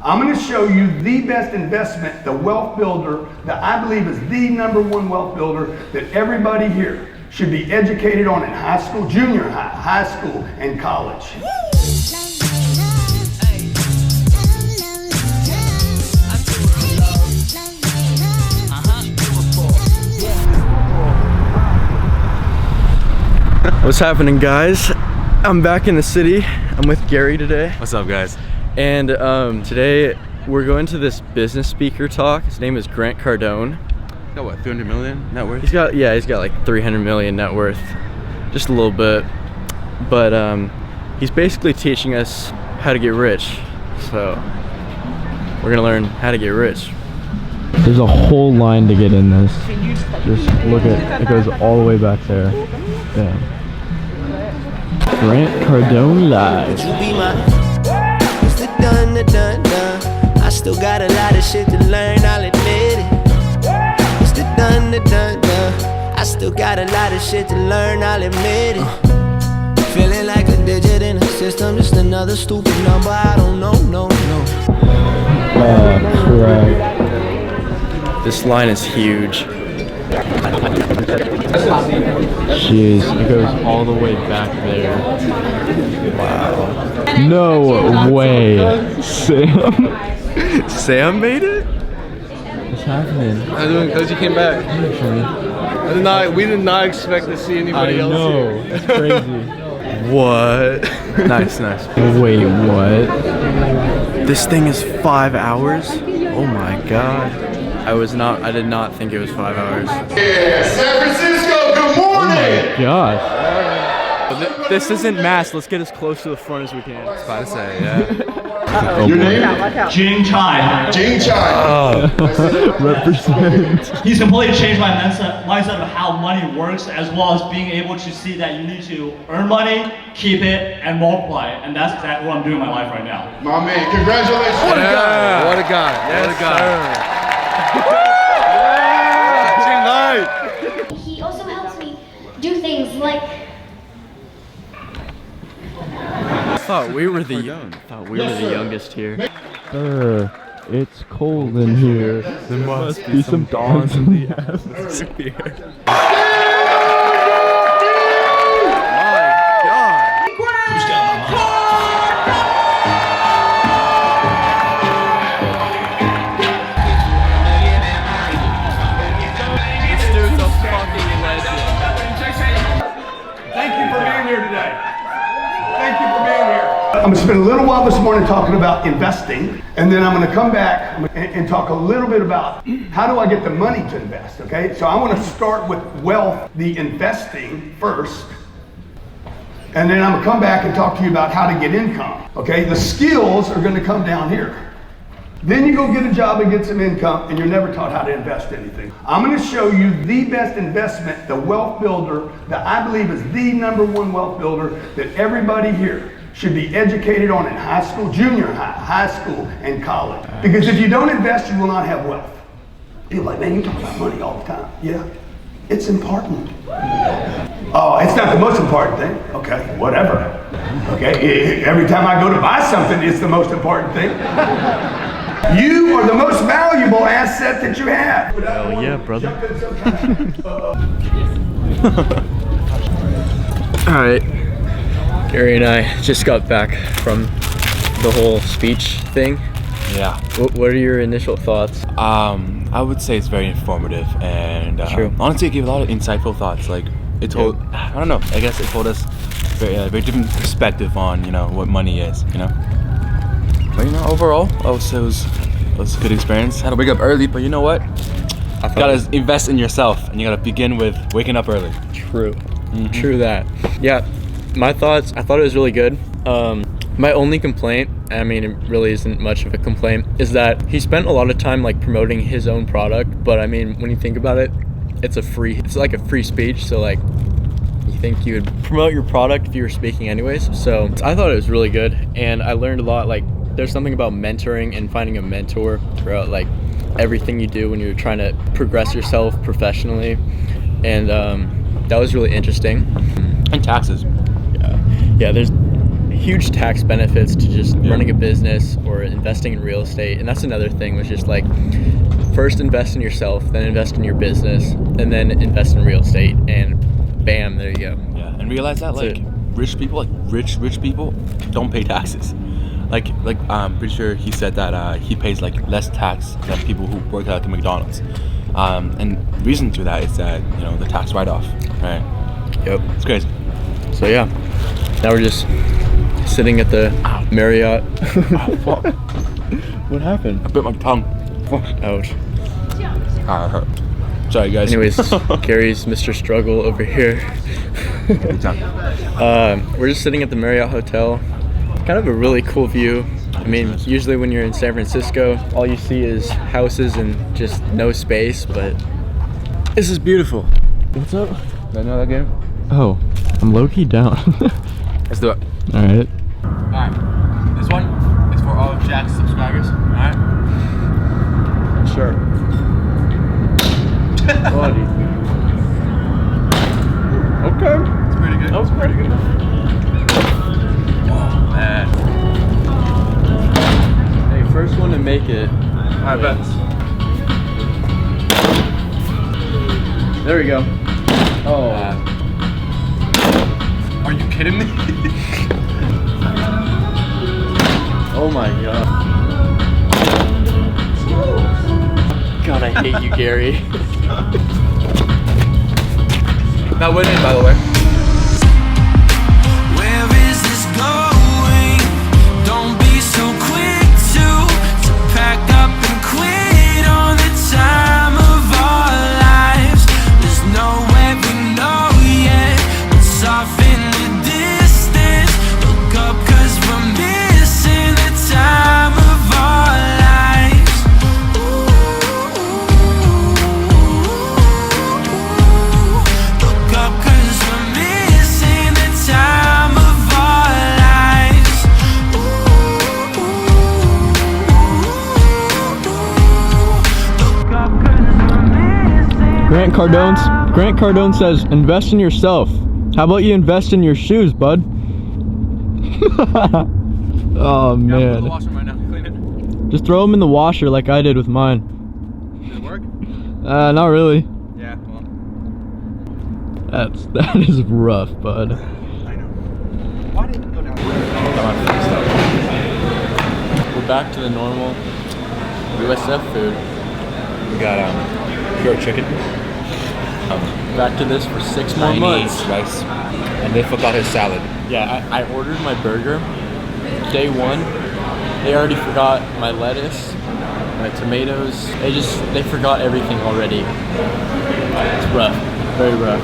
I'm going to show you the best investment, the wealth builder that I believe is the #1 wealth builder that everybody here should be educated on in high school, junior high, high school, and college. What's happening, guys? I'm back in the city. I'm with Garry today. What's up, guys? And today we're going to this business speaker talk. His name is Grant Cardone. He's got what, 300 million net worth? He's got like 300 million net worth, just a little bit. But he's basically teaching us how to get rich. So we're gonna learn how to get rich. There's a whole line to get in this. Just look at it, goes all the way back there. Damn. Grant Cardone live. I still got a lot of shit to learn, I'll admit it. It's the done. I still got a lot of shit to learn, I'll admit it. Feeling like a digit in a system, just another stupid number, I don't know, no. Oh, crap. This line is huge. Jeez, it goes all the way back there. Wow. No way. Sam made it? What's happening? I'm doing because you came back. We did not expect to see anybody else here. It's crazy. What? Nice. Wait, what? This thing is 5 hours? Oh my god. I did not think it was 5 hours. Yeah, San Francisco, good morning! Oh my gosh. This isn't mass. Let's get as close to the front as we can. I was about to say, yeah. Your name? Jing Chai. Jing Chai. Represent. He's completely changed my mindset of how money works, as well as being able to see that you need to earn money, keep it, and multiply it. And that's exactly what I'm doing in my life right now. My man, congratulations. What a guy. What a guy. He also helps me do things like I thought we were the youngest here. It's cold in here. There must be some dawns in the atmosphere. I'm going to spend a little while this morning talking about investing, and then I'm going to come back and talk a little bit about how do I get the money to invest, okay? So I want to start with wealth, the investing first, and then I'm going to come back and talk to you about how to get income, okay? The skills are going to come down here. Then you go get a job and get some income, and you're never taught how to invest anything. I'm going to show you the best investment, the wealth builder that I believe is the #1 wealth builder that everybody here should be educated on in high school, junior high, high school, and college. Because if you don't invest, you will not have wealth. People are like, man, you talk about money all the time. Yeah, it's important. Oh, it's not the most important thing. Okay, whatever. Okay, every time I go to buy something, it's the most important thing. You are the most valuable asset that you have. Hell yeah, brother. All right. Garry and I just got back from the whole speech thing. Yeah. What are your initial thoughts? I would say it's very informative and True. honestly it gave a lot of insightful thoughts. Like it told, I don't know, I guess it told us very different perspective on, what money is, But overall, I would say it was a good experience. Had to wake up early, but you know what? You gotta invest in yourself and you gotta begin with waking up early. True. True that. Yeah. My thoughts, I thought it was really good. My only complaint, I mean, it really isn't much of a complaint, is that he spent a lot of time like promoting his own product. But I mean, when you think about it, it's like a free speech. So like, you think you would promote your product if you were speaking anyways. So I thought it was really good. And I learned a lot. Like, there's something about mentoring and finding a mentor throughout like everything you do when you're trying to progress yourself professionally. And that was really interesting. And taxes. Yeah, huge tax benefits to just running a business or investing in real estate. And that's another thing, was just like, first invest in yourself, then invest in your business, and then invest in real estate, and bam, there you go. Yeah, and realize that like rich people, like rich people, don't pay taxes. Like I'm pretty sure he said that he pays like less tax than people who work at the McDonald's. And reason to that is that, you know, the tax write-off, right? Yep. It's crazy. So yeah, now we're just sitting at the Marriott. Fuck. What happened? I bit my tongue. Ouch. It hurt. Sorry, guys. Anyways, Gary's Mr. Struggle over here. Good time. We're just sitting at the Marriott Hotel. Kind of a really cool view. I mean, usually when you're in San Francisco, all you see is houses and just no space, but this is beautiful. What's up? Did I know that game? Oh, I'm low-key down. Let's do it. Alright. Alright. This one is for all of Jack's subscribers. Alright? Sure. Buddy. Okay. It's pretty good. That was pretty good. Oh, man. Hey, first one to make it. I bet. There we go. Oh. Are you kidding me? Oh my god. God, I hate you, Gary. That went in, by the way. Where is this going? Don't be so quick to pack up and quit on the time of our lives. There's nowhere we know yet. It's off in the distance. Look up 'cause we're missing the time of our lives. Look up 'cause we're missing the time of our lives. Look up 'cause we're missing. Grant Cardone says, invest in yourself. How about you invest in your shoes, bud? Oh man. Washroom right now. Clean it. Just throw them in the washer like I did with mine. Did it work? Not really. Yeah, well. That is rough, bud. Why did it go down? We're back to the normal USF food. We got pure chicken. Back to this for 6 more months. Rice. And they forgot his salad. Yeah, I ordered my burger. Day 1, they already forgot my lettuce, my tomatoes. They forgot everything already. It's rough, very rough.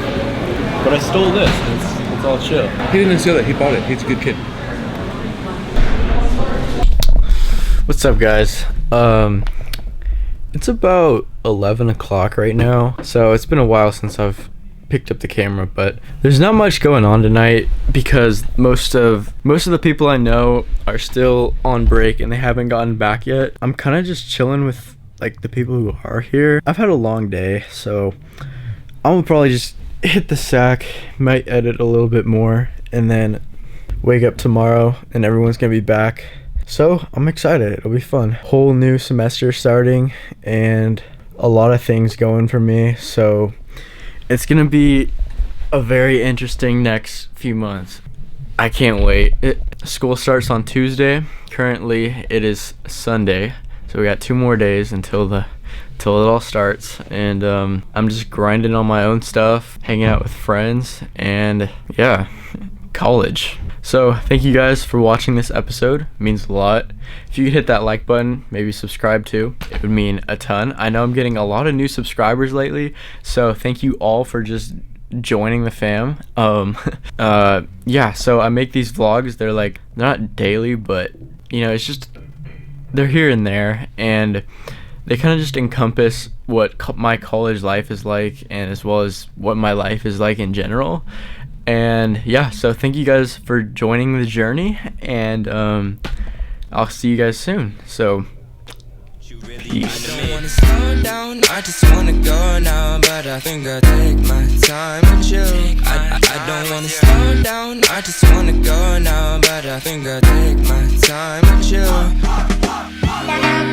But I stole this. It's all chill. He didn't steal it. He bought it. He's a good kid. What's up, guys? It's about 11 o'clock right now, so it's been a while since I've picked up the camera, but there's not much going on tonight because most of the people I know are still on break and they haven't gotten back yet. I'm kind of just chilling with like the people who are here. I've had a long day, so I'm gonna probably just hit the sack, might edit a little bit more, and then wake up tomorrow and everyone's gonna be back. So I'm excited. It'll be fun. Whole new semester starting and a lot of things going for me, so it's gonna be a very interesting next few months. I can't wait. School starts on Tuesday. Currently it is Sunday, so we got 2 more days until it all starts, and I'm just grinding on my own stuff, hanging out with friends, and yeah, college. So thank you guys for watching this episode. It means a lot. If you could hit that like button, maybe subscribe too, it would mean a ton. I know I'm getting a lot of new subscribers lately, so thank you all for just joining the fam. Yeah, so I make these vlogs. They're not daily, but you know, it's just, they're here and there, and they kind of just encompass what my college life is like, and as well as what my life is like in general. And yeah, so thank you guys for joining the journey, and I'll see you guys soon. So Peace. I don't wanna slow down, I just wanna go now, but I think I'll take my time with you. I don't wanna slow down, I just wanna go now, but I think I'll take my time with you.